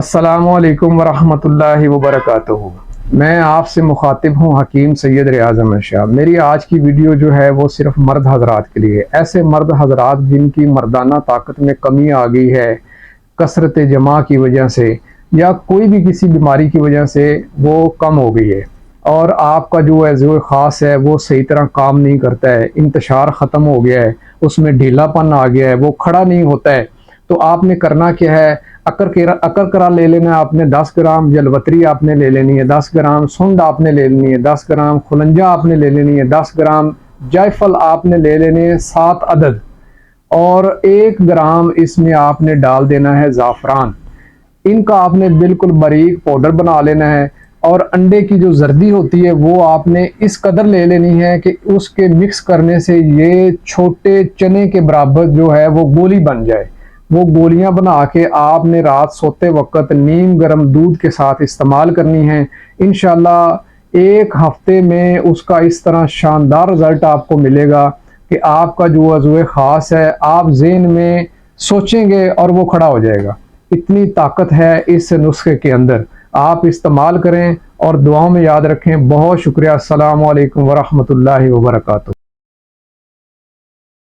السلام علیکم ورحمۃ اللہ وبرکاتہ۔ میں آپ سے مخاطب ہوں حکیم سید ریاض احمد شاہ۔ میری آج کی ویڈیو جو ہے وہ صرف مرد حضرات کے لیے، ایسے مرد حضرات جن کی مردانہ طاقت میں کمی آ گئی ہے کثرت جماع کی وجہ سے یا کوئی بھی کسی بیماری کی وجہ سے وہ کم ہو گئی ہے، اور آپ کا جو عضو خاص ہے وہ صحیح طرح کام نہیں کرتا ہے، انتشار ختم ہو گیا ہے، اس میں ڈھیلا پن آ گیا ہے، وہ کھڑا نہیں ہوتا ہے، تو آپ نے کرنا کیا ہے؟ اکر کرا لے لینا ہے آپ نے 10 گرام، جلوتری آپ نے لے لینی ہے 10 گرام، سنڈ آپ نے لے لینی ہے 10 گرام، خلنجہ آپ نے لے لینی ہے 10 گرام، جائفل آپ نے لے لینے ہیں 7 عدد، اور 1 گرام اس میں آپ نے ڈال دینا ہے زعفران۔ ان کا آپ نے بالکل باریک پاؤڈر بنا لینا ہے، اور انڈے کی جو زردی ہوتی ہے وہ آپ نے اس قدر لے لینی ہے کہ اس کے مکس کرنے سے یہ چھوٹے چنے کے برابر جو ہے وہ گولی بن جائے۔ وہ گولیاں بنا کے آپ نے رات سوتے وقت نیم گرم دودھ کے ساتھ استعمال کرنی ہیں۔ انشاءاللہ 1 ہفتے میں اس کا اس طرح شاندار رزلٹ آپ کو ملے گا کہ آپ کا جو عضو خاص ہے آپ ذہن میں سوچیں گے اور وہ کھڑا ہو جائے گا۔ اتنی طاقت ہے اس نسخے کے اندر، آپ استعمال کریں اور دعاؤں میں یاد رکھیں۔ بہت شکریہ۔ السلام علیکم ورحمۃ اللہ وبرکاتہ۔